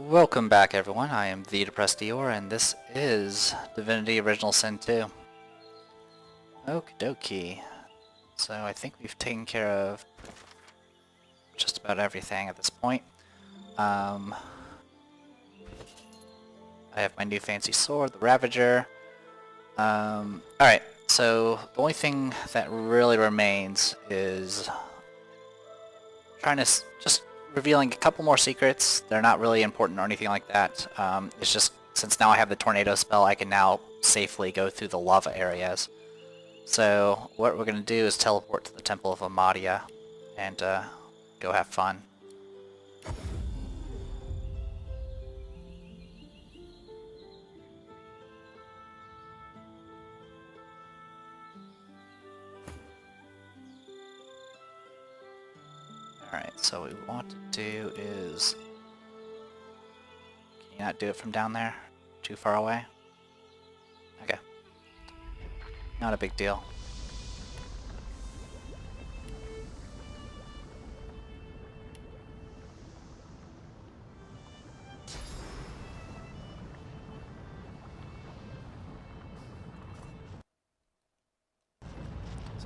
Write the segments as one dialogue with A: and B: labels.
A: Welcome back everyone, I am the Depressed Eeyore and this is Divinity Original Sin 2. Okie dokie. So I think we've taken care of just about everything at this point. I have my new fancy sword, the Ravager. Alright, so the only thing that really remains is trying to just revealing a couple more secrets. They're not really important or anything like that. It's just since now I have the tornado spell, I can now safely go through the lava areas. So what we're going to do is teleport to the Temple of Amadia and go have fun. Alright, so what we want to do is... Can you not do it from down there? Too far away? Okay. Not a big deal.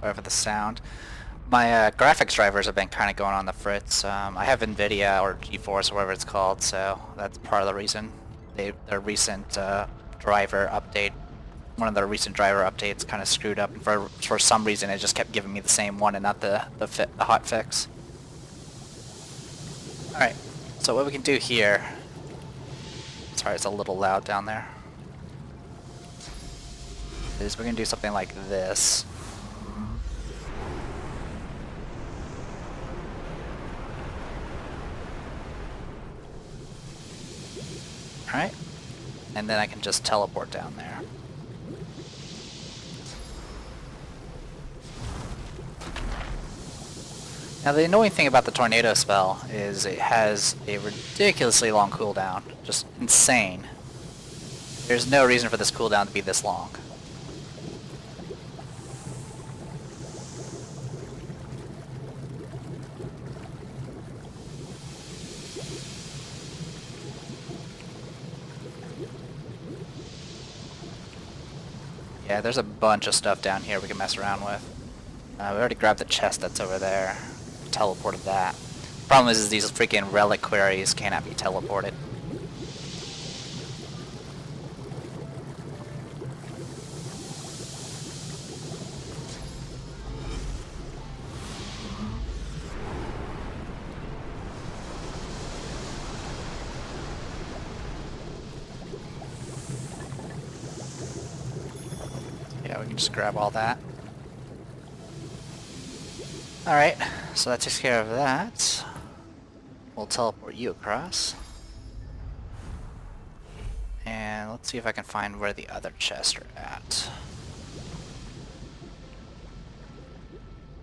A: Sorry for the sound. My graphics drivers have been kind of going on the fritz. I have Nvidia or GeForce or whatever it's called, so that's part of the reason. Their recent driver update, one of their recent driver updates kind of screwed up, and for some reason it just kept giving me the same one and not the hot fix. Alright, so what we can do here... Sorry, it's a little loud down there. Is we're going to do something like this. Alright, and then I can just teleport down there. Now the annoying thing about the tornado spell is it has a ridiculously long cooldown. Just insane. There's no reason for this cooldown to be this long. Yeah, there's a bunch of stuff down here we can mess around with. We already grabbed the chest that's over there. Teleported that. Problem is these freaking reliquaries cannot be teleported. Yeah, we can just grab all that. Alright, so that takes care of that. We'll teleport you across. And let's see if I can find where the other chests are at.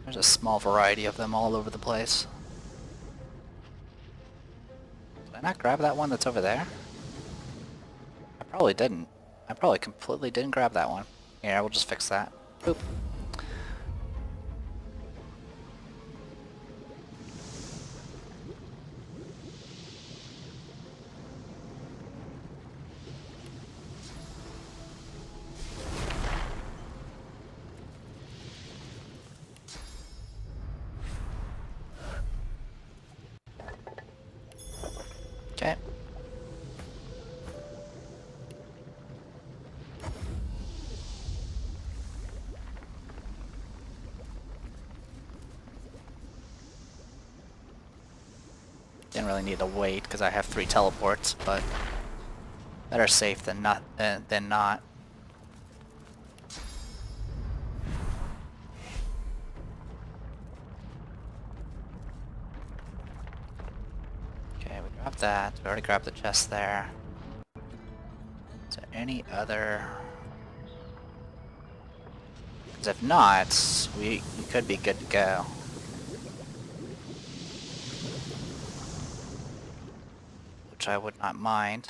A: There's a small variety of them all over the place. Did I not grab that one that's over there? I probably didn't. I probably completely didn't grab that one. Yeah, we'll just fix that. Boop. Okay. Didn't really need to wait because I have 3 teleports, but better safe than not. Okay, we grabbed that. We already grabbed the chest there. Is there any other? Because if not, we could be good to go. Which I would not mind.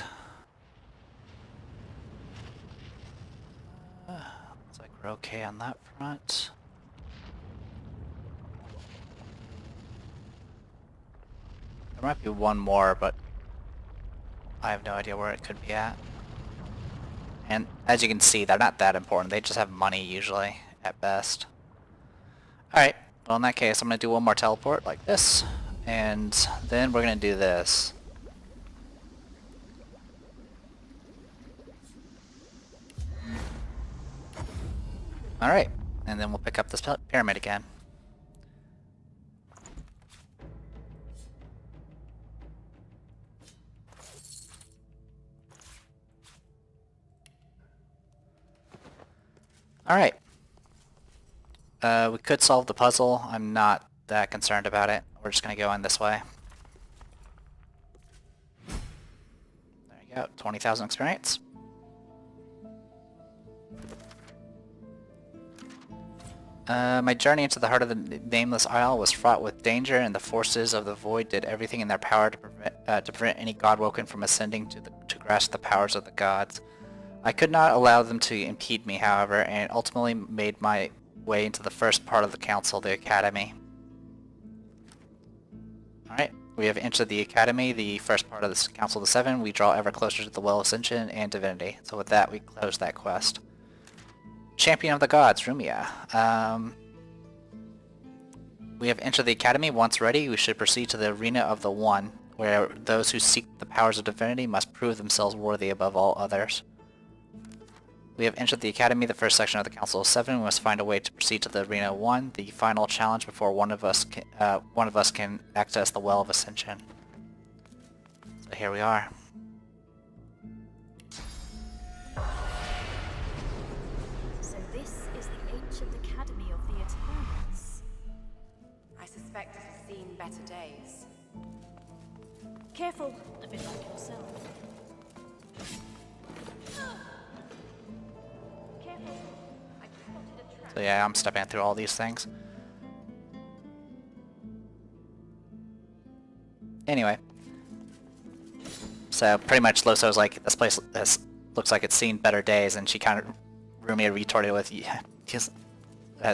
A: Looks like we're okay on that front. There might be one more, but I have no idea where it could be at. And as you can see, they're not that important. They just have money usually, at best. Alright, well in that case I'm going to do one more teleport like this, and then we're going to do this. Alright, and then we'll pick up this pyramid again. Alright. We could solve the puzzle. I'm not that concerned about it. We're just going to go in this way. There you go, 20,000 experience. My journey into the heart of the Nameless Isle was fraught with danger, and the forces of the void did everything in their power to prevent any godwoken from ascending to grasp the powers of the gods. I could not allow them to impede me, however, and ultimately made my way into the first part of the council, the Academy. Alright, we have entered the Academy, the first part of the Council of the Seven. We draw ever closer to the Well of Ascension and Divinity. So with that, we close that quest. Champion of the Gods, Rumia. We have entered the Academy. Once ready, we should proceed to the Arena of the One, where those who seek the powers of divinity must prove themselves worthy above all others. We have entered the Academy, the first section of the Council of Seven. We must find a way to proceed to the Arena 1, the final challenge before one of us can access the Well of Ascension. So here we are.
B: So this is the ancient Academy of the Eternals.
C: I suspect it has seen better days.
B: Careful, a bit like yourself.
A: So yeah, I'm stepping through all these things. Anyway. So pretty much Loso's like, this place looks like it's seen better days, and she kind of Rumia retorted with, yeah,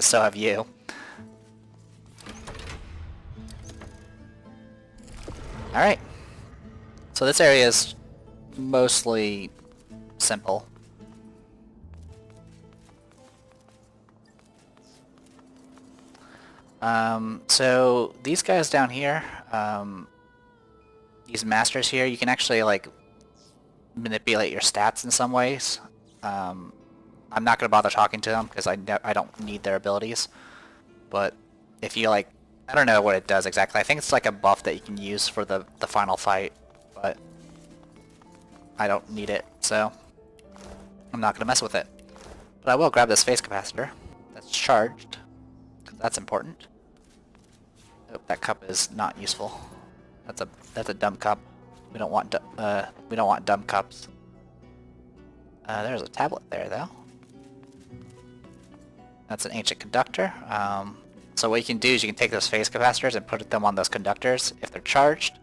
A: so have you. Alright. So this area is mostly simple. So these guys down here, these masters here, you can actually like manipulate your stats in some ways. I'm not gonna bother talking to them because I don't need their abilities. But if you like, I don't know what it does exactly. I think it's like a buff that you can use for the final fight, but I don't need it, so I'm not gonna mess with it. But I will grab this phase capacitor that's charged, because that's important. Oh, that cup is not useful. That's a dumb cup. We don't want dumb cups. There's a tablet there though. That's an ancient conductor. So what you can do is you can take those phase capacitors and put them on those conductors if they're charged,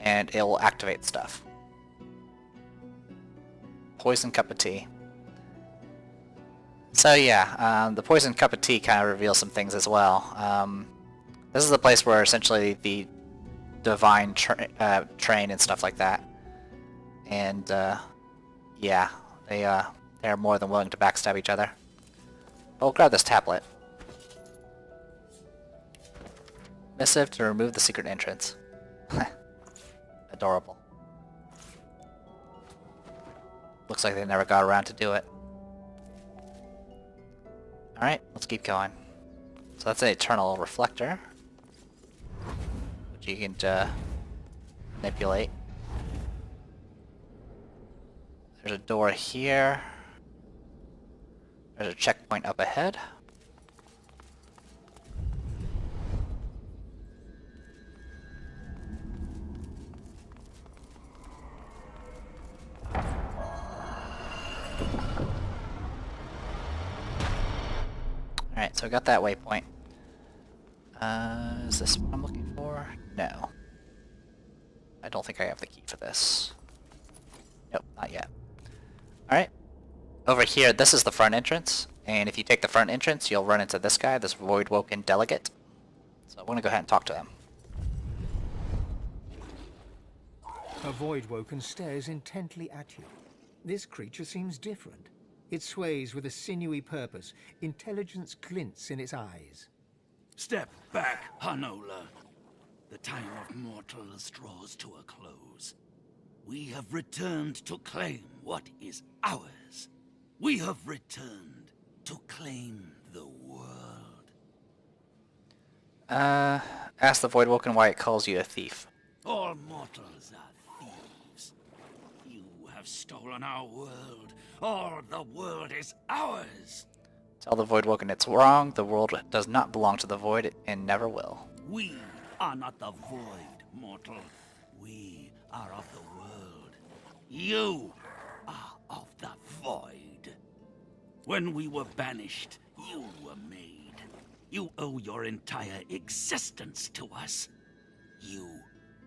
A: and it will activate stuff. Poison cup of tea. So yeah, the poison cup of tea kind of reveals some things as well. This is the place where essentially the divine train and stuff like that. And yeah, they're more than willing to backstab each other. But we'll grab this tablet. Missive to remove the secret entrance. Adorable. Looks like they never got around to do it. Alright, let's keep going. So that's an eternal reflector, which you can manipulate. There's a door here. There's a checkpoint up ahead. Alright, so I got that waypoint. Is this what I'm looking for? No. I don't think I have the key for this. Nope, not yet. Alright. Over here, this is the front entrance. And if you take the front entrance, you'll run into this guy, this Voidwoken Delegate. So I'm going to go ahead and talk to him.
D: A Voidwoken stares intently at you. This creature seems different. It sways with a sinewy purpose. Intelligence glints in its eyes.
E: Step back, Hanola. The time of mortals draws to a close. We have returned to claim what is ours. We have returned to claim the world.
A: Ask the Voidwoken why it calls you a thief.
E: All mortals are thieves. You have stolen our world. All the world is ours.
A: Tell the Voidwoken it's wrong. The world does not belong to the Void and never will.
E: We are not the Void, mortal. We are of the world. You are of the Void. When we were banished, you were made. You owe your entire existence to us. You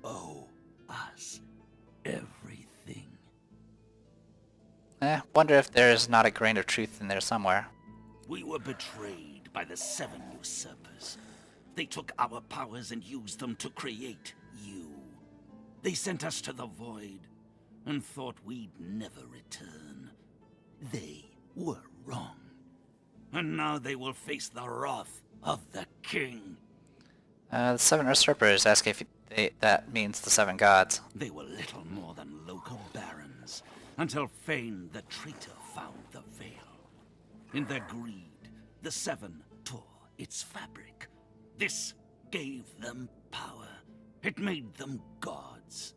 E: owe us everything.
A: Wonder if there's not a grain of truth in there somewhere.
E: We were betrayed by the 7 usurpers. They took our powers and used them to create you. They sent us to the Void and thought we'd never return. They were wrong. And now they will face the wrath of the King.
A: The 7 usurpers ask if that means the 7 gods.
E: They were little more than local barons, until Fane the traitor found the veil. In their greed, the 7 tore its fabric. This gave them power. It made them gods.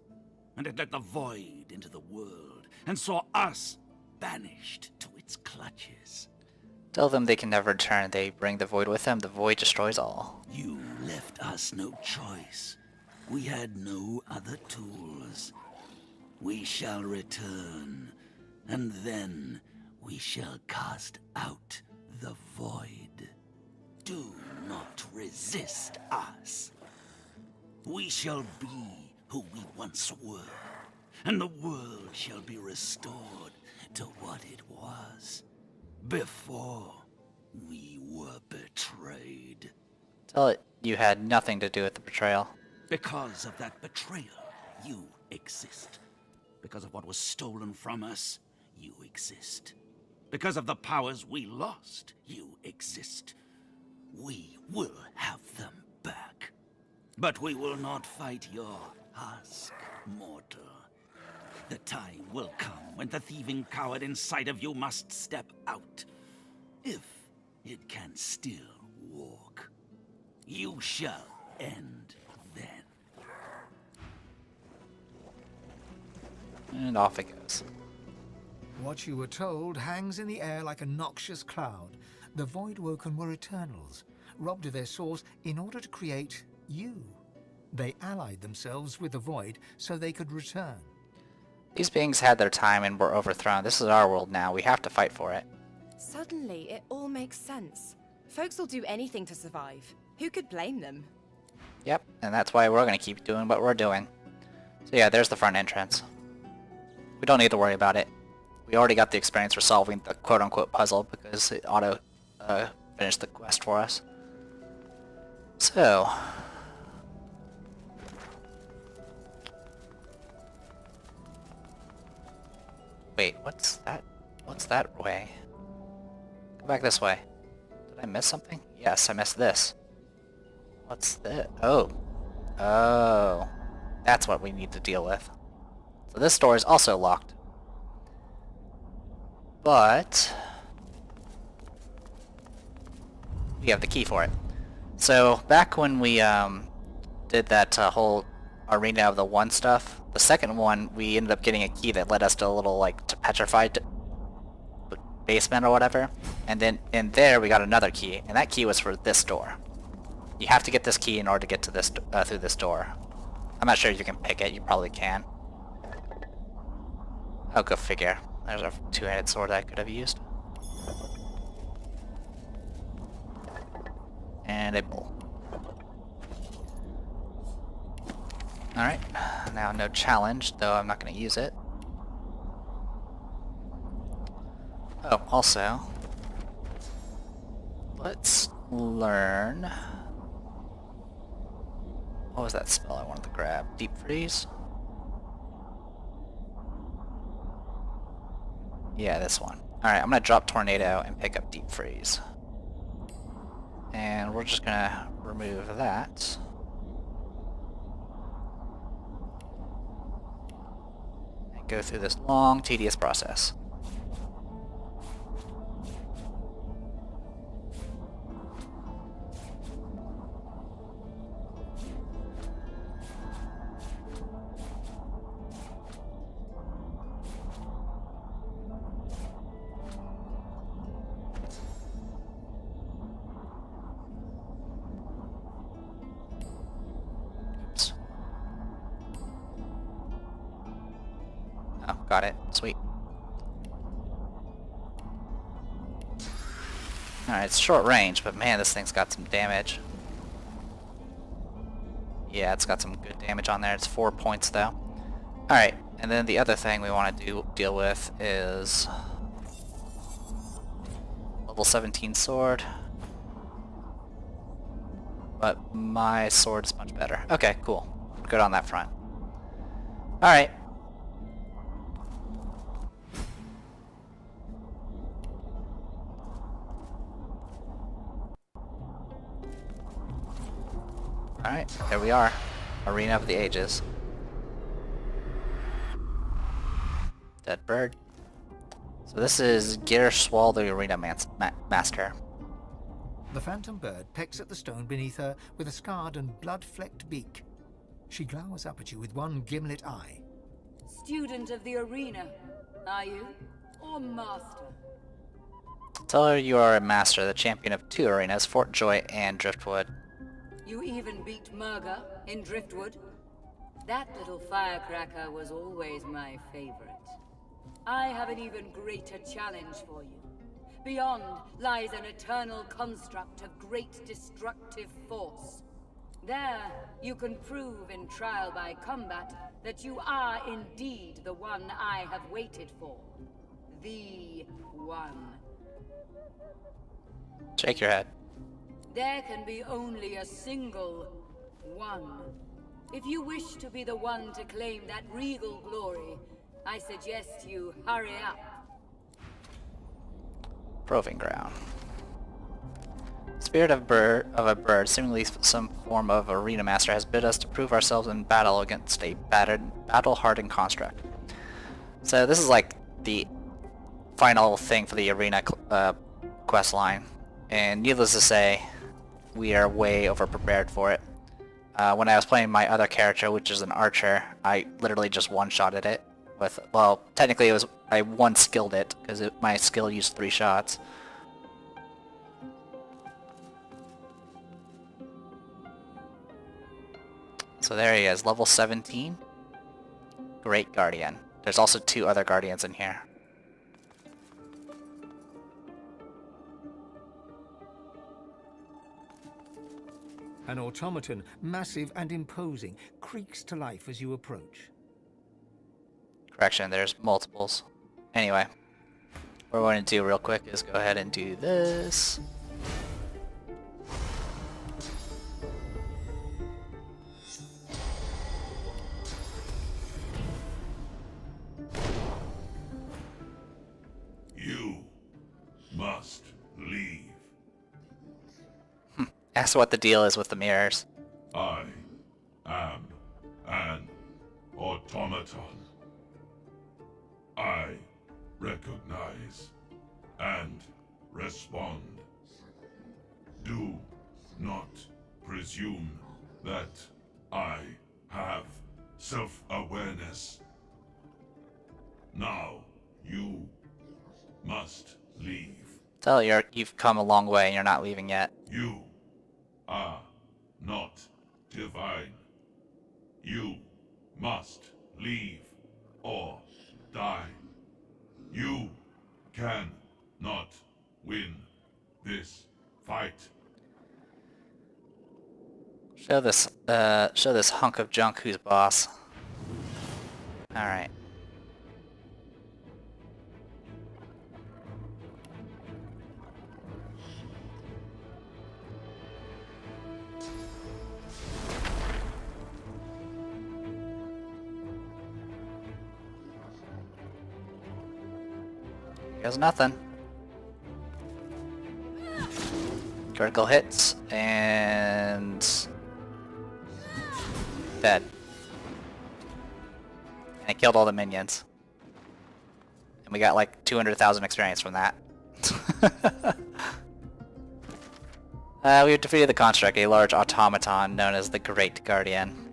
E: And it let the Void into the world, and saw us banished to its clutches.
A: Tell them they can never return. They bring the Void with them. The Void destroys all.
E: You left us no choice. We had no other tools. We shall return, and then we shall cast out the Void. Do not resist us. We shall be who we once were, and the world shall be restored to what it was before we were betrayed.
A: Tell it you had nothing to do with the betrayal.
E: Because of that betrayal, you exist. Because of what was stolen from us, you exist. Because of the powers we lost, you exist. We will have them back. But we will not fight your husk, mortal. The time will come when the thieving coward inside of you must step out. If it can still walk. You shall end then.
A: And off it goes.
D: What you were told hangs in the air like a noxious cloud. The Voidwoken were Eternals, robbed of their source in order to create you. They allied themselves with the Void so they could return.
A: These beings had their time and were overthrown. This is our world now. We have to fight for it.
C: Suddenly, it all makes sense. Folks will do anything to survive. Who could blame them?
A: Yep, and that's why we're going to keep doing what we're doing. So yeah, there's the front entrance. We don't need to worry about it. We already got the experience for solving the quote-unquote puzzle because it auto finished the quest for us. So... wait, what's that? What's that way? Go back this way. Did I miss something? Yes, I missed this. What's this? Oh. Oh. That's what we need to deal with. So this door is also locked. But... we have the key for it. So, back when we did that whole Arena of the One stuff, the second one, we ended up getting a key that led us to a little, like, petrified basement or whatever. And then in there, we got another key, and that key was for this door. You have to get this key in order to get to this through this door. I'm not sure if you can pick it. You probably can. Oh, go figure. There's a two-handed sword I could have used. And a bowl. Alright, now no challenge, though I'm not going to use it. Oh, also, let's learn... what was that spell I wanted to grab? Deep Freeze? Yeah, this one. Alright, I'm gonna drop Tornado and pick up Deep Freeze. And we're just gonna remove that. And go through this long, tedious process. Oops. Oh, got it. Sweet. Alright, it's short range, but man, this thing's got some damage. Yeah, it's got some good damage on there. It's 4 points though. Alright, and then the other thing we want to deal with is level 17 sword. But my sword is much better. Okay, cool. Good on that front. Alright. Alright, here we are. Arena of the Ages. Dead bird. So this is Gearswall the Arena Master.
D: The phantom bird pecks at the stone beneath her with a scarred and blood-flecked beak. She glowers up at you with one gimlet eye.
F: Student of the arena, are you? Or master?
A: Tell her you are a master, the champion of 2 arenas, Fort Joy and Driftwood.
F: You even beat Murga in Driftwood? That little firecracker was always my favorite. I have an even greater challenge for you. Beyond lies an eternal construct of great destructive force. There, you can prove in trial by combat that you are indeed the one I have waited for. The one.
A: Shake your head.
F: There can be only a single one. If you wish to be the one to claim that regal glory, I suggest you hurry up.
A: Proving ground. Spirit of a bird, seemingly some form of arena master, has bid us to prove ourselves in battle against a battle-hardened construct. So this is like the final thing for the arena quest line, and needless to say, we are way over-prepared for it. When I was playing my other character, which is an archer, I literally just one-shotted it with, well, technically it was, I one-skilled it, because my skill used 3 shots. So there he is, level 17. Great Guardian. There's also 2 other Guardians in here.
D: An automaton, massive and imposing, creaks to life as you approach.
A: Correction, there's multiples. Anyway, what we're going to do real quick is go ahead and do this.
G: You must leave.
A: That's what the deal is with the mirrors.
G: I am an automaton. I recognize and respond. Do not presume that I have self-awareness. Now you must leave.
A: Tell you you've come a long way and you're not leaving yet.
G: You are not divine. You must leave or die. You can not win this fight.
A: Show this hunk of junk who's boss. Alright. goes nothing. Critical hits, and... dead. And it killed all the minions. And we got like 200,000 experience from that. We have defeated the Construct, a large automaton known as the Great Guardian.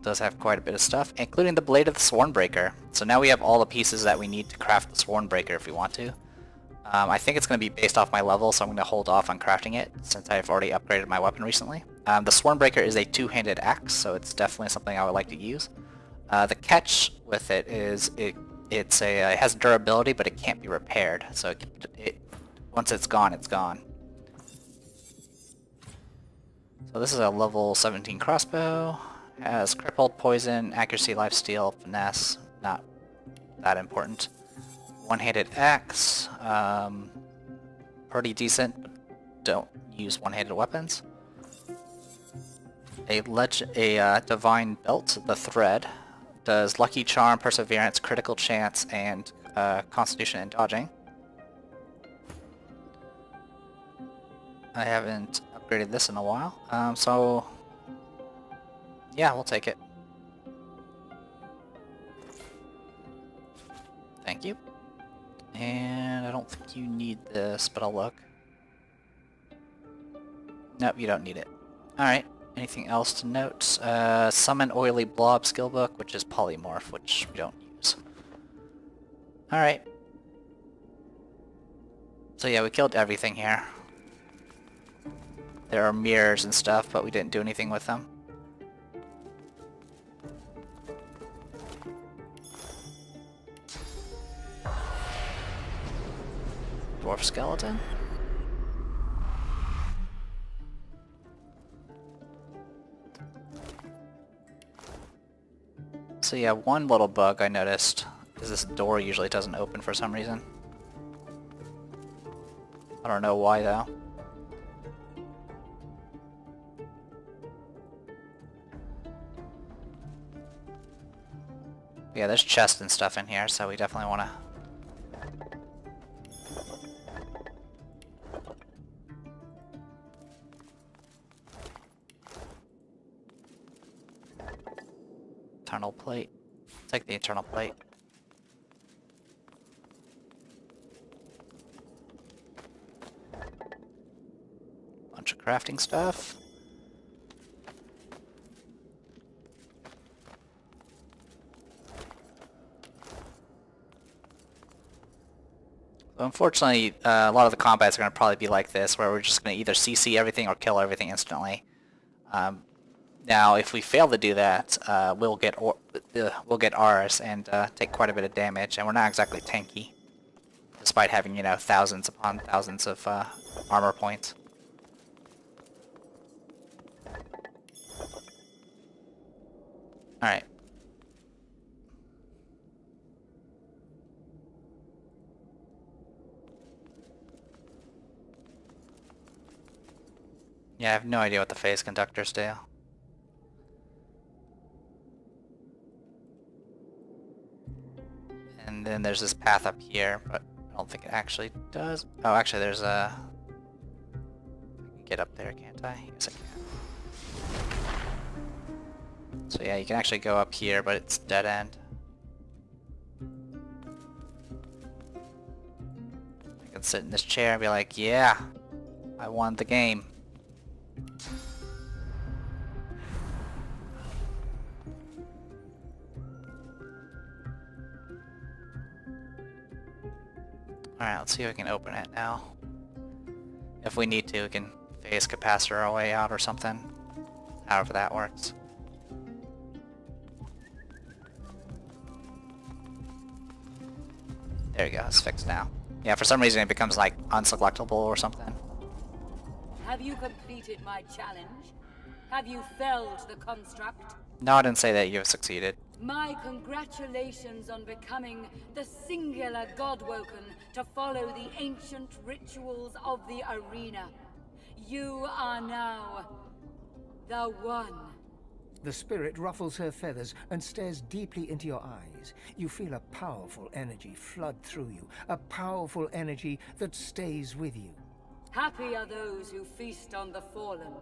A: Does have quite a bit of stuff, including the Blade of the Swornbreaker. So now we have all the pieces that we need to craft the Swornbreaker if we want to. I think it's going to be based off my level, so I'm going to hold off on crafting it since I've already upgraded my weapon recently. The Swornbreaker is a two-handed axe, so it's definitely something I would like to use. The catch with it is it has durability, but it can't be repaired. So once it's gone, it's gone. So this is a level 17 crossbow. Has crippled, poison, accuracy, lifesteal, finesse. Not that important. One-handed axe. Pretty decent, but don't use one-handed weapons. A divine belt, the thread. Does lucky charm, perseverance, critical chance, and constitution and dodging. I haven't upgraded this in a while, so yeah, we'll take it. Thank you. And I don't think you need this, but I'll look. Nope, you don't need it. Alright, anything else to note? Summon Oily Blob skill book, which is Polymorph, which we don't use. Alright. So yeah, we killed everything here. There are mirrors and stuff, but we didn't do anything with them. Dwarf skeleton. So yeah, one little bug I noticed is this door usually doesn't open for some reason. I don't know why though. Yeah, there's chests and stuff in here, so we definitely want to... Eternal plate. Take the eternal plate. Bunch of crafting stuff. Unfortunately, a lot of the combats are going to probably be like this, where we're just going to either CC everything or kill everything instantly. Now, if we fail to do that, we'll get ours and take quite a bit of damage, and we're not exactly tanky, despite having, you know, thousands upon thousands of armor points. Alright. Yeah, I have no idea what the phase conductors do. And then there's this path up here, but I don't think it actually does. Oh, actually there's a... I can get up there, can't I? Yes, I can. So yeah, you can actually go up here, but it's dead end. I can sit in this chair and be like, yeah, I won the game. Alright, let's see if we can open it now. If we need to, we can phase capacitor our way out or something. However that works. There we go, it's fixed now. Yeah, for some reason it becomes like unselectable or something.
F: Have you completed my challenge? Have you felled the construct?
A: No, I didn't say that you've succeeded.
F: My congratulations on becoming the singular Godwoken to follow the ancient rituals of the arena. You are now the one.
D: The spirit ruffles her feathers and stares deeply into your eyes. You feel a powerful energy flood through you, a powerful energy that stays with you.
F: Happy are those who feast on the fallen.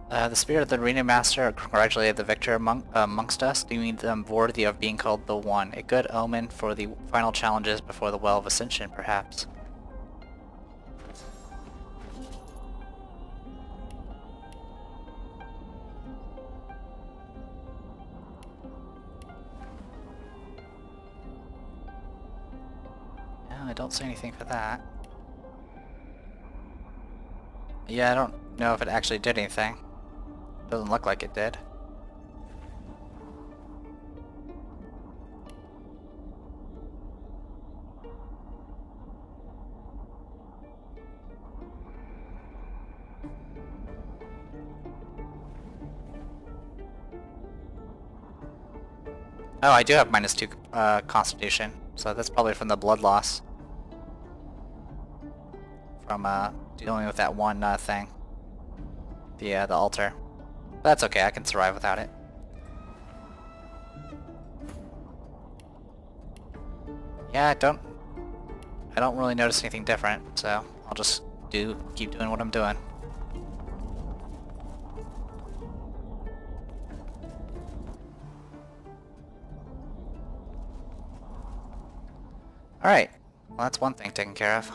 A: The spirit of the arena master congratulated the victor amongst us, deeming them worthy of being called the One. A good omen for the final challenges before the Well of Ascension, perhaps. No, I don't see anything for that. Yeah, I don't know if it actually did anything. Doesn't look like it did. Oh, I do have -2 constitution, so that's probably from the blood loss. From dealing with that one thing. The altar. But that's okay, I can survive without it. Yeah, I don't really notice anything different, so I'll just keep doing what I'm doing. Alright, well that's one thing taken care of.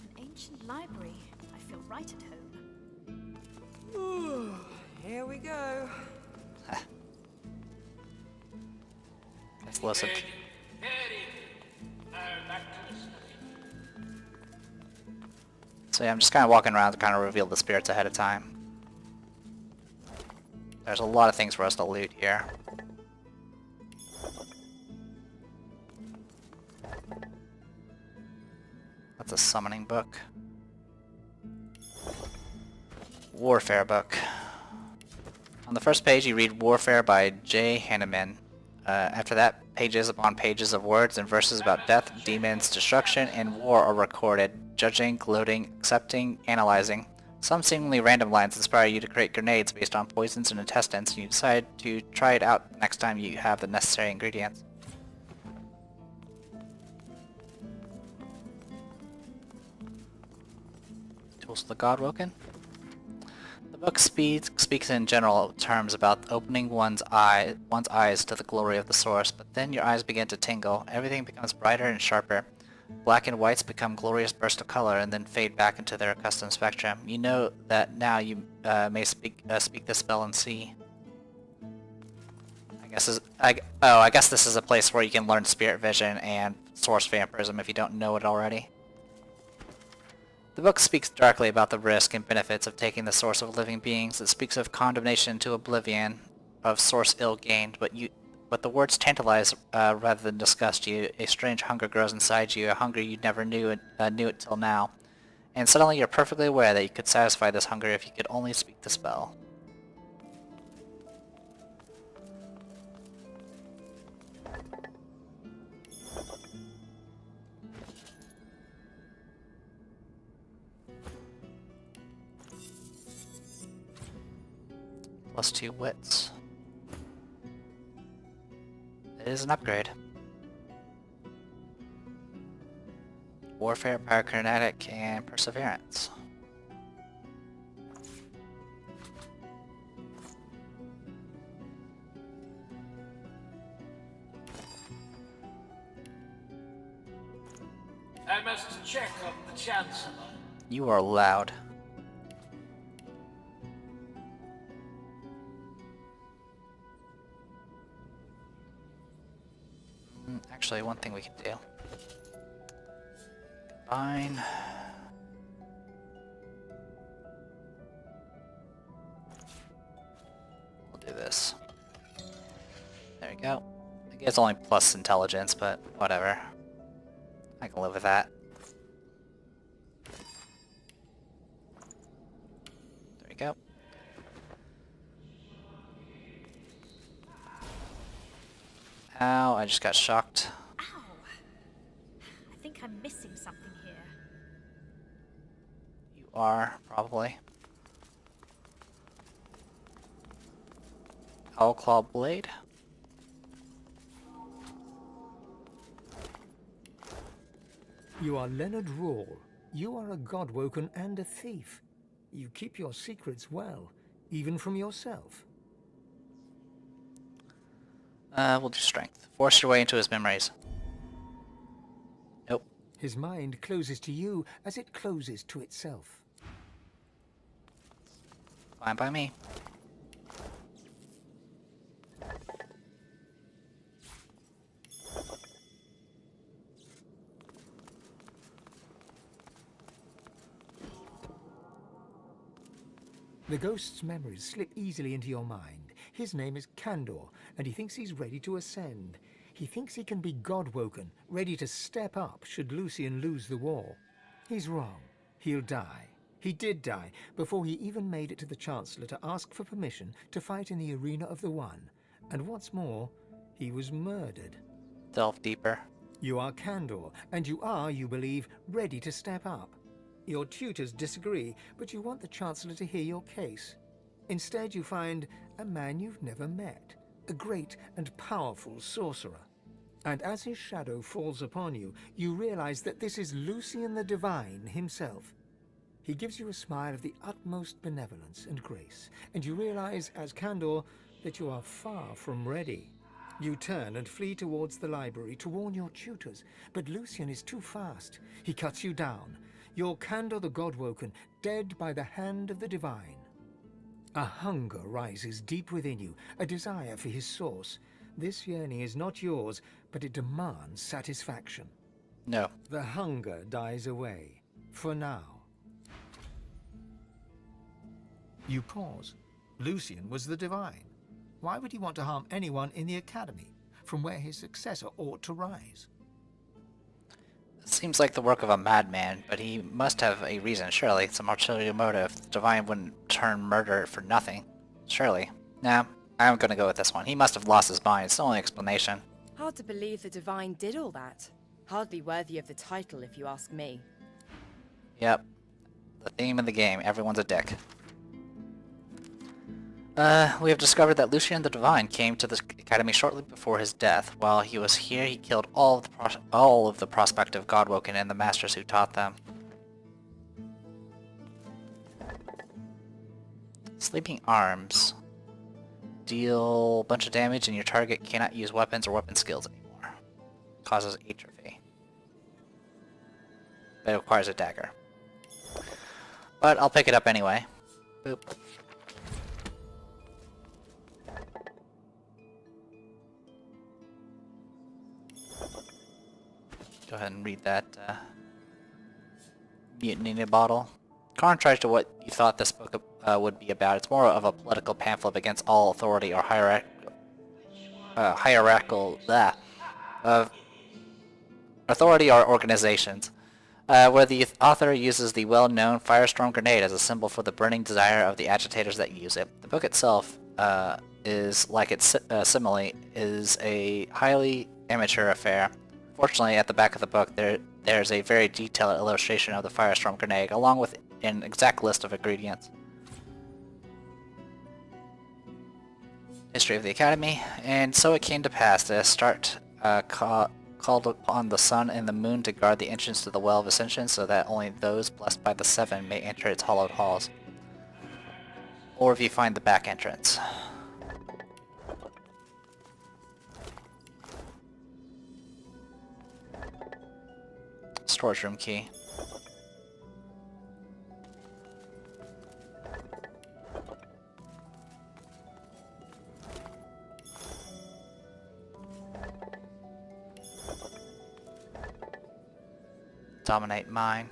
B: An ancient library. I feel right at home.
C: Here we go.
A: Let's listen. So yeah, I'm just kind of walking around to kind of reveal the spirits ahead of time. There's a lot of things for us to loot here. That's a summoning book. Warfare book. On the first page you read Warfare by J. Hanneman. After that, pages upon pages of words and verses about death, demons, destruction, and war are recorded. Judging, gloating, accepting, analyzing. Some seemingly random lines inspire you to create grenades based on poisons and intestines, and you decide to try it out next time you have the necessary ingredients. Tools of the Godwoken. The book speaks in general terms about opening one's eyes to the glory of the source, but then your eyes begin to tingle. Everything becomes brighter and sharper. Black and whites become glorious bursts of color and then fade back into their accustomed spectrum. You know that now you may speak the spell and see. I guess this is a place where you can learn spirit vision and source vampirism if you don't know it already. The book speaks directly about the risk and benefits of taking the source of living beings. It speaks of condemnation to oblivion, of source ill gained, but the words tantalize rather than disgust you. A strange hunger grows inside you, a hunger you never knew it till now. And suddenly you're perfectly aware that you could satisfy this hunger if you could only speak the spell. Plus 2 wits. It is an upgrade. Warfare, Pyrokinetic, and Perseverance.
H: I must check on the Chancellor.
A: You are loud. Actually, one thing we can do. Combine. We'll do this. There we go. I guess only plus intelligence, but whatever. I can live with that. There we go. Ow, I just got shocked.
B: Ow! I think I'm missing something here.
A: You are, probably. Owlclaw blade.
D: You are Leonard Rawl. You are a Godwoken and a thief. You keep your secrets well, even from yourself.
A: We'll do strength. Force your way into his memories. Nope.
D: His mind closes to you as it closes to itself.
A: Fine by me.
D: The ghost's memories slip easily into your mind. His name is Kandor, and he thinks he's ready to ascend. He thinks he can be Godwoken, ready to step up should Lucian lose the war. He's wrong. He'll die. He did die before he even made it to the Chancellor to ask for permission to fight in the Arena of the One. And what's more, he was murdered.
A: Delve deeper.
D: You are Kandor, and you are, you believe, ready to step up. Your tutors disagree, but you want the Chancellor to hear your case. Instead, you find a man you've never met, a great and powerful sorcerer. And as his shadow falls upon you, you realize that this is Lucian the Divine himself. He gives you a smile of the utmost benevolence and grace, and you realize, as Kandor, that you are far from ready. You turn and flee towards the library to warn your tutors, but Lucian is too fast. He cuts you down. You're Kandor the Godwoken, dead by the hand of the Divine. A hunger rises deep within you, a desire for his source. This yearning is not yours, but it demands satisfaction.
A: No.
D: The hunger dies away, for now. You pause. Lucian was the Divine. Why would he want to harm anyone in the Academy, from where his successor ought to rise?
A: It seems like the work of a madman, but he must have a reason, surely. Some ulterior motive. The Divine wouldn't turn murder for nothing. Surely. Nah, I'm gonna go with this one. He must have lost his mind. It's the only explanation.
C: Hard to believe the Divine did all that. Hardly worthy of the title, if you ask me.
A: Yep. The theme of the game. Everyone's a dick. We have discovered that Lucian the Divine came to the Academy shortly before his death. While he was here, he killed all of the prospective Godwoken and the masters who taught them. Sleeping Arms. Deal a bunch of damage and your target cannot use weapons or weapon skills anymore. Causes atrophy. But it requires a dagger. But I'll pick it up anyway. Boop. Go ahead and read that mutiny in a bottle. Contrary to what you thought this book would be about, it's more of a political pamphlet against all authority or hierarchical authority or organizations, where the author uses the well-known firestorm grenade as a symbol for the burning desire of the agitators that use it. The book itself is, like its simile, is a highly amateur affair. Fortunately, at the back of the book, there's a very detailed illustration of the firestorm grenade, along with an exact list of ingredients. History of the Academy. And so it came to pass that Astarte called upon the sun and the moon to guard the entrance to the Well of Ascension, so that only those blessed by the Seven may enter its hallowed halls. Or if you find the back entrance. Storage room key. Dominate mine.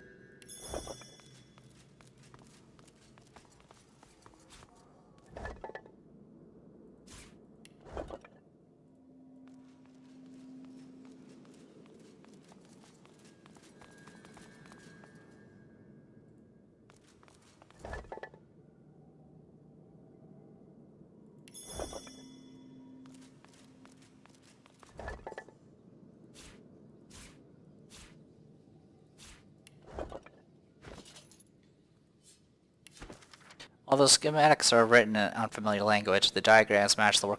A: Although schematics are written in unfamiliar language, the diagrams match the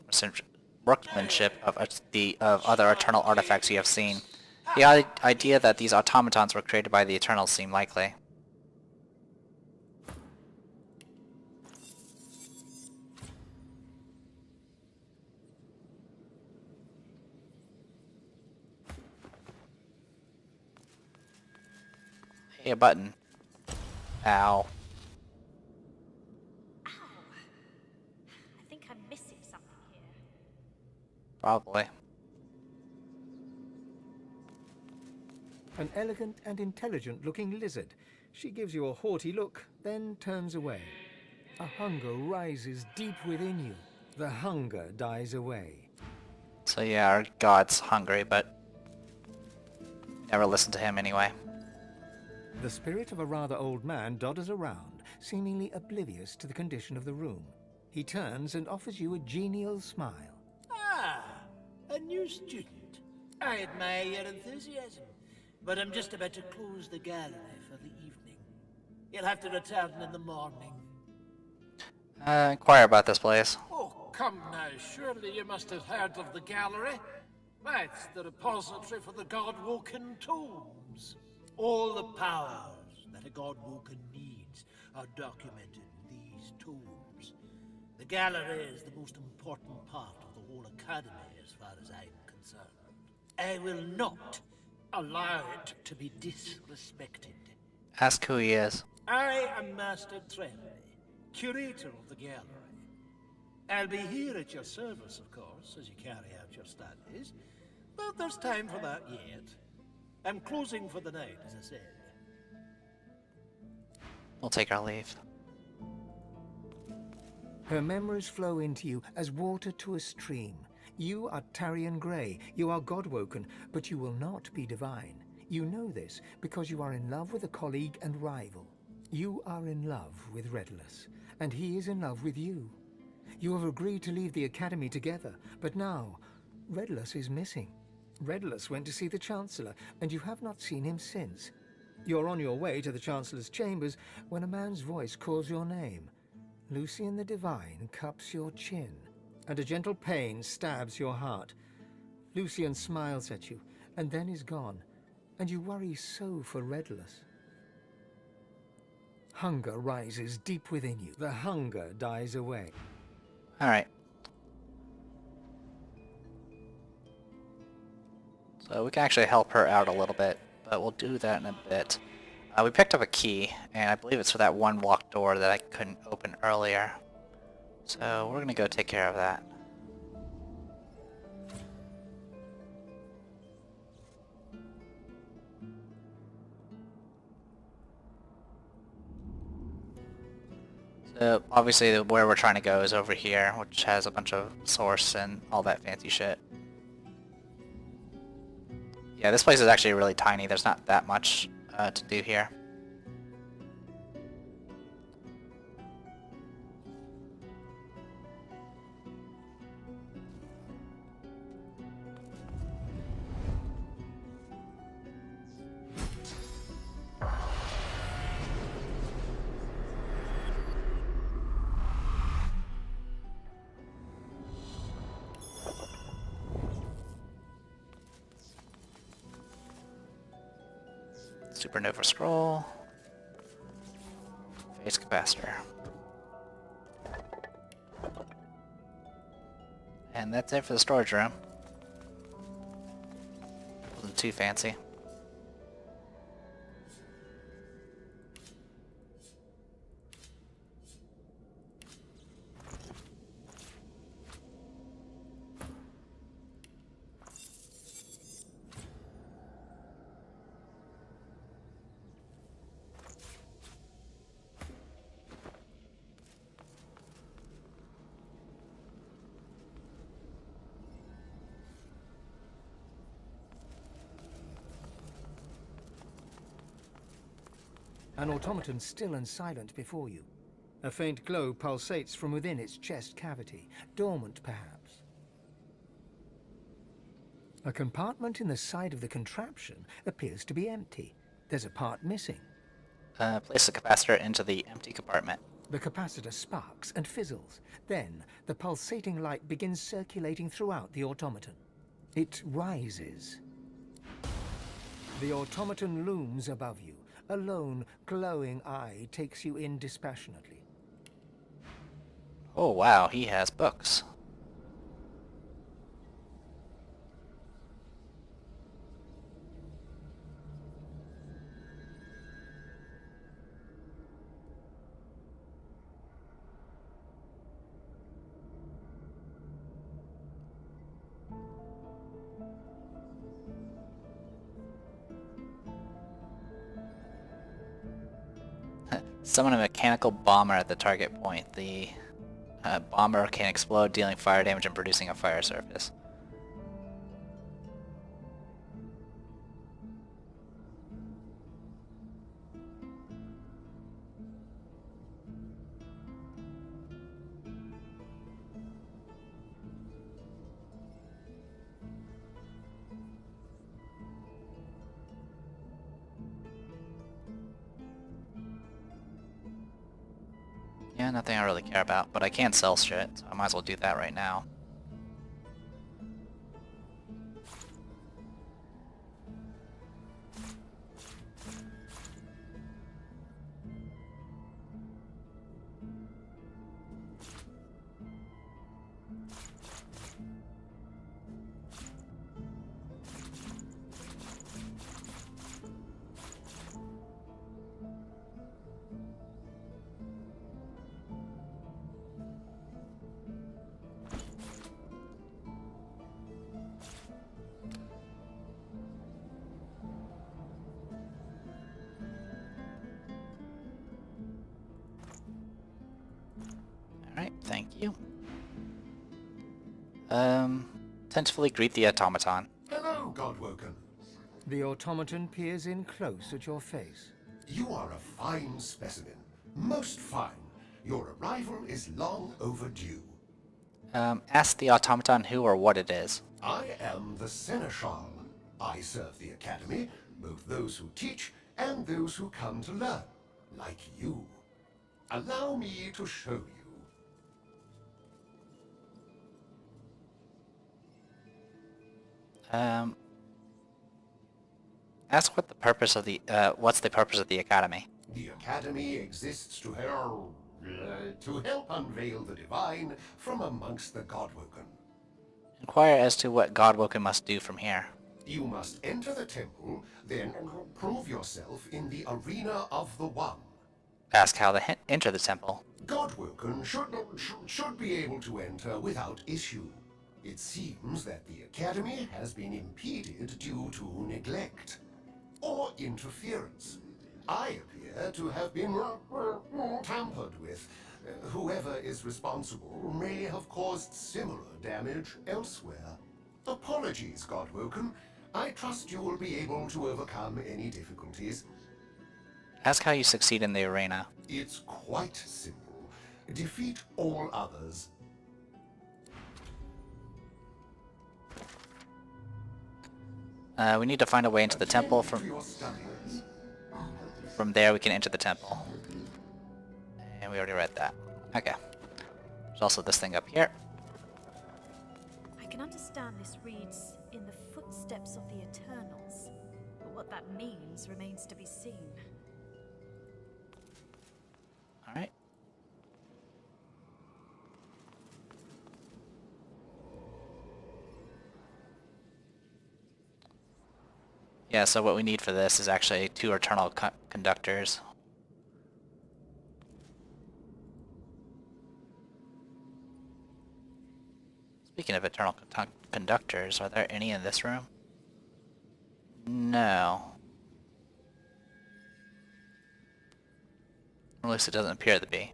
A: workmanship of other Eternal artifacts you have seen. The idea that these automatons were created by the Eternals seem likely. Hey, a button. Ow.
B: I think I'm missing something here.
A: Probably.
D: An elegant and intelligent-looking lizard. She gives you a haughty look, then turns away. A hunger rises deep within you. The hunger dies away.
A: So yeah, our god's hungry, but never listen to him anyway.
D: The spirit of a rather old man dodders around, seemingly oblivious to the condition of the room. He turns and offers you a genial smile.
H: Ah, a new student. I admire your enthusiasm, but I'm just about to close the gallery for the evening. You'll have to return in the morning.
A: Inquire about this place.
H: Oh, come now. Surely you must have heard of the gallery. Why, it's the repository for the God-woken tomes. All the powers that a God-woken needs are documented in these tomes. The gallery is the most important part of the whole academy as far as I'm concerned. I will not allow it to be disrespected.
A: Ask who he is.
H: I am Master Trenley, curator of the gallery. I'll be here at your service, of course, as you carry out your studies, but there's time for that yet. I'm closing for the night, as I said.
A: We'll take our leave.
D: Her memories flow into you as water to a stream. You are Tarian Grey, you are God-woken, but you will not be divine. You know this because you are in love with a colleague and rival. You are in love with Redulus, and he is in love with you. You have agreed to leave the Academy together, but now Redulus is missing. Redulus went to see the Chancellor, and you have not seen him since. You're on your way to the Chancellor's chambers when a man's voice calls your name. Lucian the Divine cups your chin, and a gentle pain stabs your heart. Lucian smiles at you, and then is gone, and you worry so for Redulus. Hunger rises deep within you. The hunger dies away.
A: Alright. So we can actually help her out a little bit, but we'll do that in a bit. We picked up a key, and I believe it's for that one locked door that I couldn't open earlier. So we're gonna go take care of that. So obviously where we're trying to go is over here, which has a bunch of source and all that fancy shit. Yeah, this place is actually really tiny. There's not that much to do here. Supernova scroll. Phase capacitor. And that's it for the storage room. Wasn't too fancy.
D: An automaton still and silent before you. A faint glow pulsates from within its chest cavity, dormant perhaps. A compartment in the side of the contraption appears to be empty. There's a part missing.
A: Place the capacitor into the empty compartment.
D: The capacitor sparks and fizzles. Then, the pulsating light begins circulating throughout the automaton. It rises. The automaton looms above you. A lone, glowing eye takes you in dispassionately.
A: Oh wow, he has books. Summon a mechanical bomber at the target point. The bomber can explode, dealing fire damage and producing a fire surface. Yeah, nothing I really care about, but I can sell shit, so I might as well do that right now. Alright, thank you. Tentatively greet the automaton.
I: Hello, Godwoken.
D: The automaton peers in close at your face.
I: You are a fine specimen. Most fine. Your arrival is long overdue.
A: Ask the automaton who or what it is.
I: I am the Seneschal. I serve the Academy, both those who teach and those who come to learn, like you. Allow me to show you.
A: Ask what the purpose of the, what's the purpose of the Academy?
I: The Academy exists to help unveil the divine from amongst the Godwoken.
A: Inquire as to what Godwoken must do from here.
I: You must enter the temple, then prove yourself in the arena of the One.
A: Ask how to enter the temple.
I: Godwoken should be able to enter without issue. It seems that the Academy has been impeded due to neglect or interference. I appear to have been tampered with. Whoever is responsible may have caused similar damage elsewhere. Apologies, Godwoken. I trust you will be able to overcome any difficulties.
A: Ask how you succeed in the arena.
I: It's quite simple. Defeat all others.
A: We need to find a way into the temple.
I: Attend to your studies.
A: From there we can enter the temple. And we already read that. Okay. There's also this thing up here.
B: I can understand this reads, "In the footsteps of the Eternals," but what that means remains to be seen.
A: Alright. Yeah, so what we need for this is actually 2 eternal conductors. Speaking of eternal conductors, are there any in this room? No. Or at least it doesn't appear to be.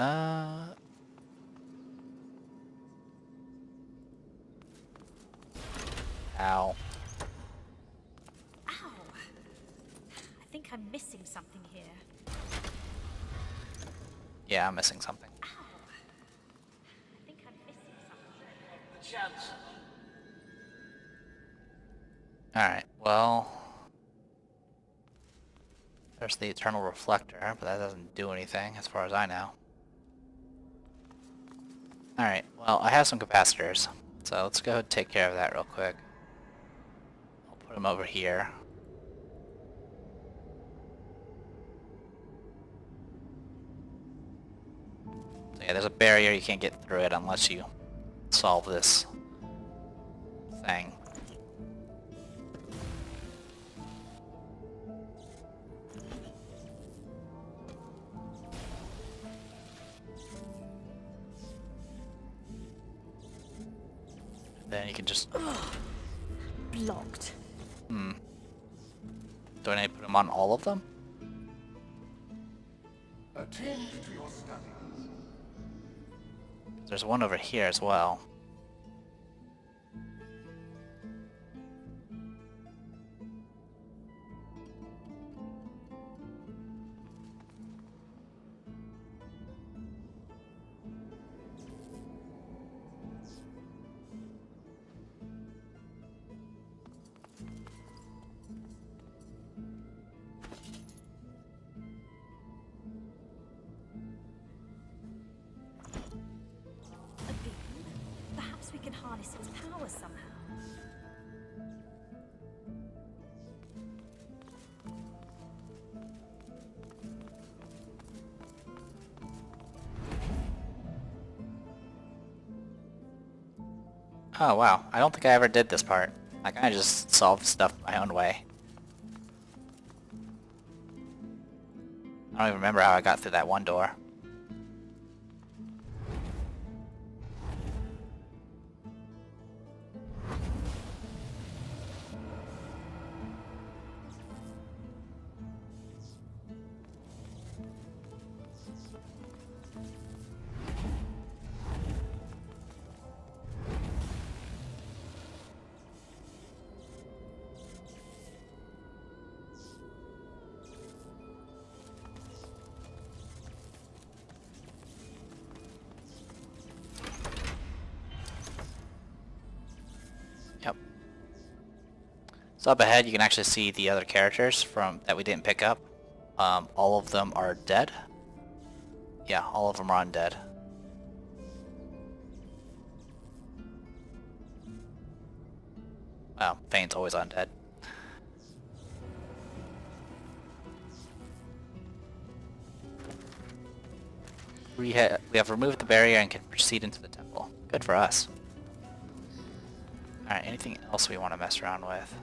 A: Ow.
B: Ow! I think I'm missing something here.
A: Yeah, I'm missing something.
B: Ow! I think I'm missing something.
H: The chance.
A: Alright, well... There's the Eternal Reflector, but that doesn't do anything as far as I know. Alright, well, I have some capacitors, so let's go ahead and take care of that real quick. I'll put them over here. So yeah, there's a barrier, you can't get through it unless you solve this thing. Then you can just...
B: Blocked.
A: Do I need to put them on all of them?
I: Attend to your studies.
A: There's one over here as well.
B: A beam? Perhaps we can harness its power somehow.
A: Oh wow, I don't think I ever did this part. Like, I just solved stuff my own way. I don't even remember how I got through that one door. Yep. So up ahead you can actually see the other characters from that we didn't pick up. All of them are dead. Yeah, all of them are undead. Well, Fane's always undead. We have removed the barrier and can proceed into the temple. Good for us. Alright, anything else we want to mess around with?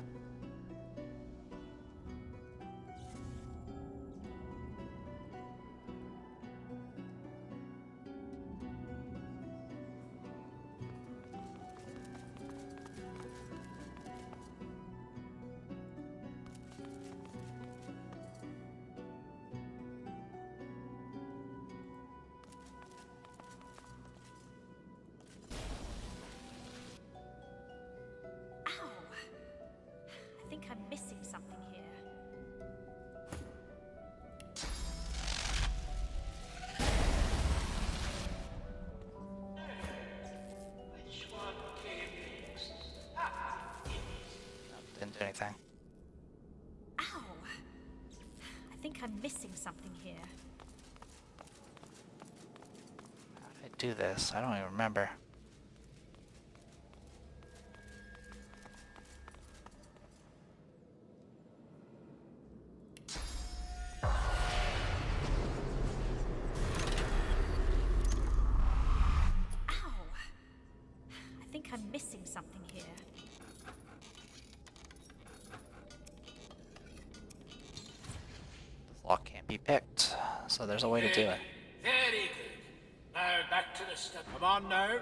B: Ow! I think I'm missing something here.
A: Didn't do anything.
B: Ow! I think I'm missing something here.
A: How did I do this? I don't even remember.
B: Ow! I think I'm missing something here.
A: The lock can't be picked, so there's a way to do it.
H: Very good. Now back to the study. Come on now.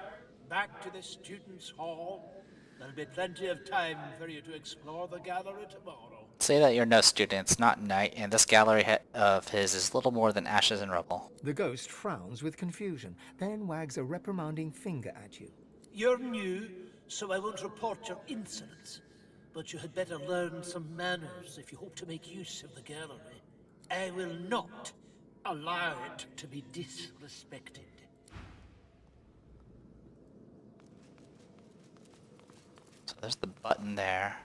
H: Back to the students' hall. There'll be plenty of time for you to explore the gallery tomorrow.
A: Say that you're no student, it's not night, and this gallery of his is little more than ashes and rubble.
D: The ghost frowns with confusion, then wags a reprimanding finger at you.
H: You're new, so I won't report your insolence. But you had better learn some manners if you hope to make use of the gallery. I will not allow it to be disrespected.
A: So there's the button there.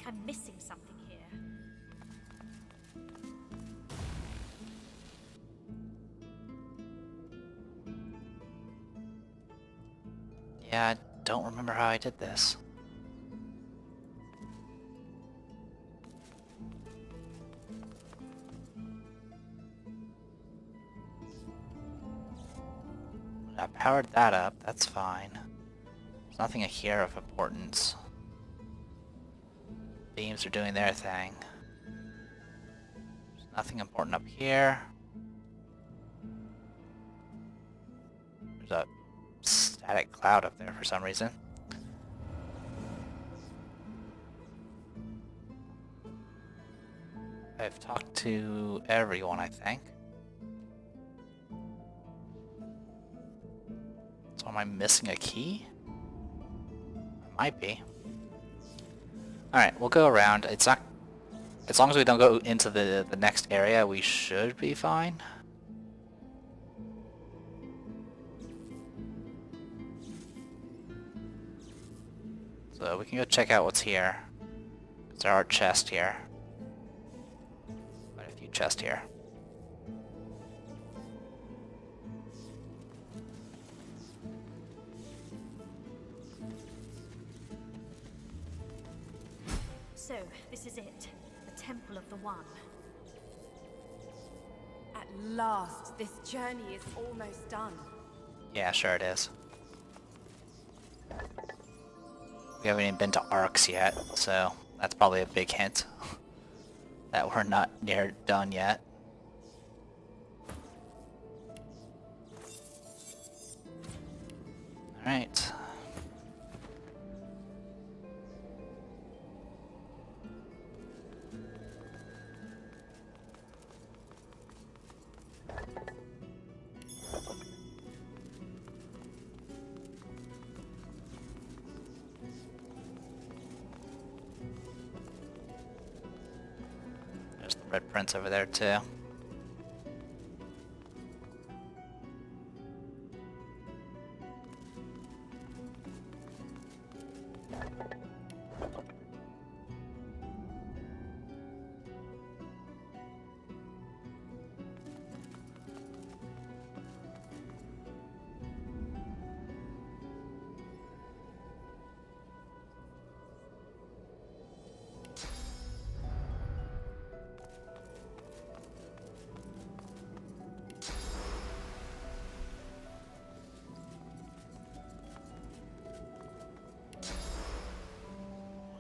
B: I'm missing something here.
A: Yeah, I don't remember how I did this. I powered that up, that's fine. There's nothing here of importance. Beams are doing their thing. There's nothing important up here. There's a static cloud up there for some reason. I've talked to everyone, I think. So am I missing a key? I might be. Alright, we'll go around. It's not... As long as we don't go into the next area, we should be fine. So we can go check out what's here. 'Cause there are chests here. Quite a few chests here.
B: So, this is it. The Temple of the One.
C: At last, this journey is almost done.
A: Yeah, sure it is. We haven't even been to Arcs yet, so that's probably a big hint that we're not near done yet. Alright. There's the red prince over there too.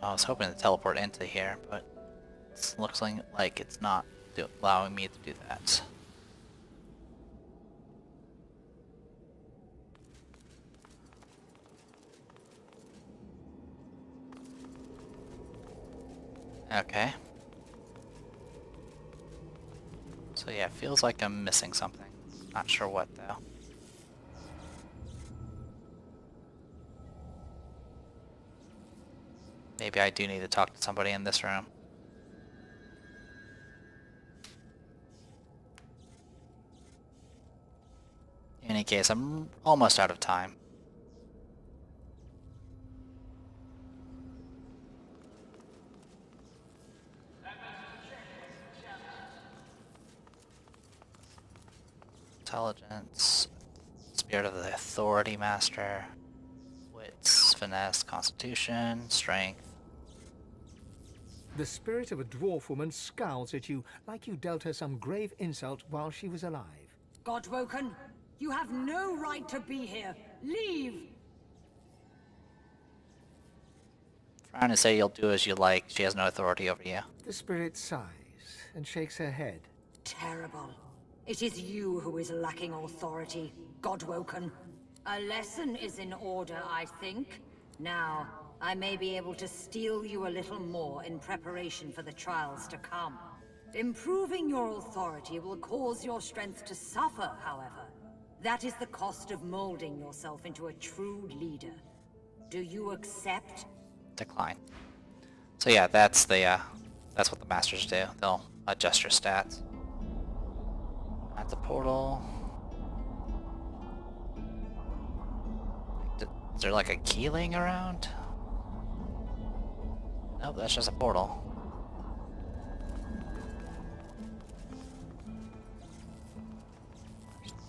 A: I was hoping to teleport into here, but it looks like it's not allowing me to do that. Okay. So yeah, it feels like I'm missing something. Not sure what though. Maybe I do need to talk to somebody in this room. In any case, I'm almost out of time. Intelligence, Spirit of the Authority Master, Wits, Finesse, Constitution, Strength.
D: The spirit of a dwarf woman scowls at you like you dealt her some grave insult while she was alive.
F: Godwoken, you have no right to be here. Leave!
A: Trying to say you'll do as you like, she has no authority over you.
D: The spirit sighs and shakes her head.
F: Terrible. It is you who is lacking authority, Godwoken. A lesson is in order, I think. Now, I may be able to steel you a little more in preparation for the trials to come. Improving your authority will cause your strength to suffer, however. That is the cost of molding yourself into a true leader. Do you accept?
A: Decline. So yeah, that's what the masters do. They'll adjust your stats. At the portal. Is there like a key laying around? Nope, that's just a portal.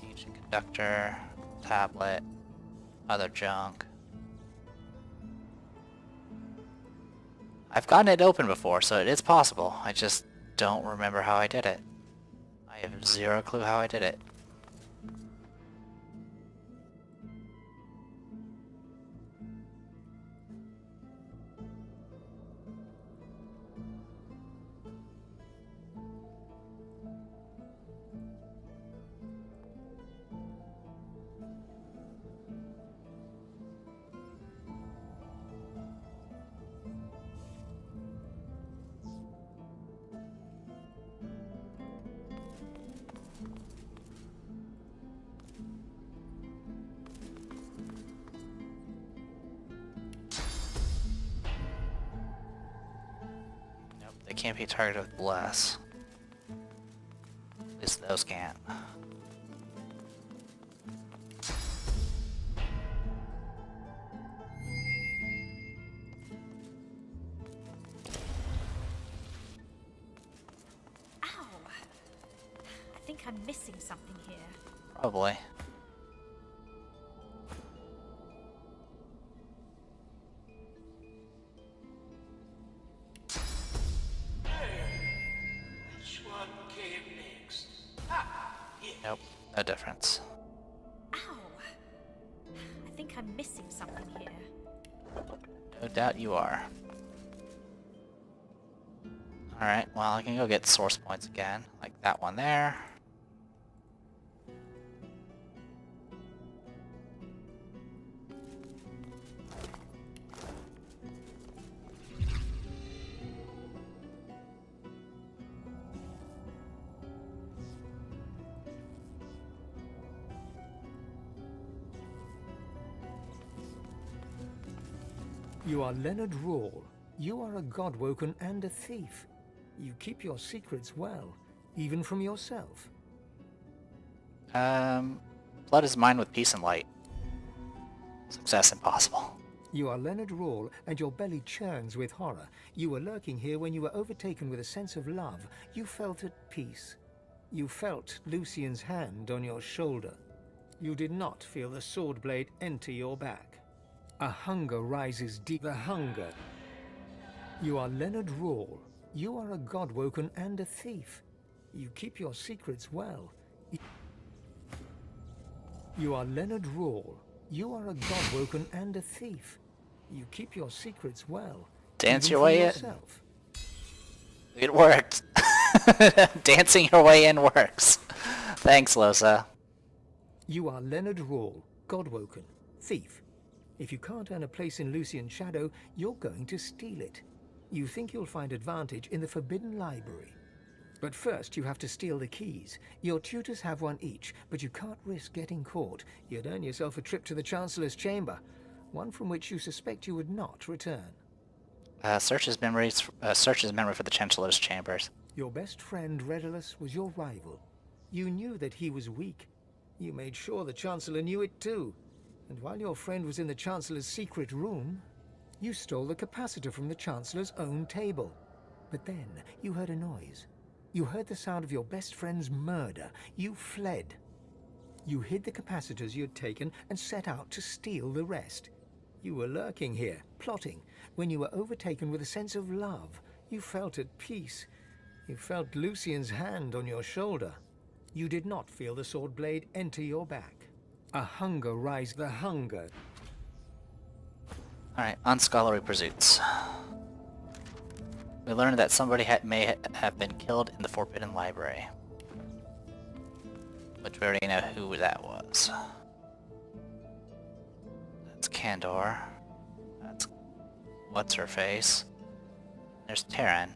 A: Ancient conductor, tablet, other junk. I've gotten it open before, so it is possible. I just don't remember how I did it. I have zero clue how I did it. Nope, they can't be targeted with bless. At least those can't.
B: Ow! I think I'm missing something here.
A: Probably.
H: Which one came next? Ah, here.
A: Nope, no difference.
B: Ow! I think I'm missing something here.
A: No doubt you are. Alright, well I can go get source points again, like that one there.
D: You are Leonard Rawle. You are a godwoken and a thief. You keep your secrets well, even from yourself.
A: Blood is mine with peace and light. Success impossible.
D: You are Leonard Rawle, and your belly churns with horror. You were lurking here when you were overtaken with a sense of love. You felt at peace. You felt Lucian's hand on your shoulder. You did not feel the sword blade enter your back. A hunger rises deep. The hunger. You are Leonard Rawle. You are a godwoken and a thief. You keep your secrets well. You are Leonard Rawle. You are a godwoken and a thief. You keep your secrets well.
A: Dance
D: even
A: your
D: from
A: way in.
D: yourself.
A: It worked. Dancing your way in works. Thanks, Losa.
D: You are Leonard Rawle, godwoken, thief. If you can't earn a place in Lucian's shadow, you're going to steal it. You think you'll find advantage in the Forbidden Library. But first you have to steal the keys. Your tutors have one each, but you can't risk getting caught. You'd earn yourself a trip to the Chancellor's chamber, one from which you suspect you would not return.
A: Search his memory for the Chancellor's chambers.
D: Your best friend, Redulus, was your rival. You knew that he was weak. You made sure the Chancellor knew it too. And while your friend was in the Chancellor's secret room, you stole the capacitor from the Chancellor's own table. But then you heard a noise. You heard the sound of your best friend's murder. You fled. You hid the capacitors you had taken and set out to steal the rest. You were lurking here, plotting, when you were overtaken with a sense of love. You felt at peace. You felt Lucian's hand on your shoulder. You did not feel the sword blade enter your back. A hunger rise. The hunger.
A: Alright, unscholarly pursuits. We learned that somebody may have been killed in the Forbidden Library. Which we already know who that was. That's Candor. That's what's-her-face. There's Terran.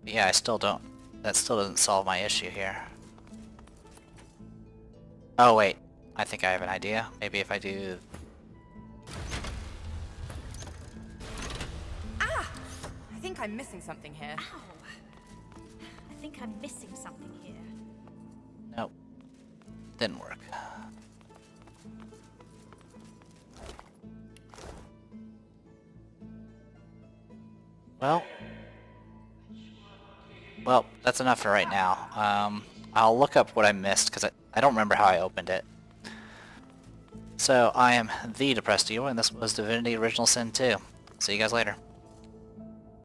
A: But yeah, that still doesn't solve my issue here. Oh wait, I think I have an idea. Maybe if I do...
C: Ah! I think I'm missing something here.
B: Ow! I think I'm missing something here.
A: Nope. Didn't work. Well, that's enough for right now. I'll look up what I missed, because I don't remember how I opened it. So, I am the Depressed Eagle, and this was Divinity Original Sin 2. See you guys later.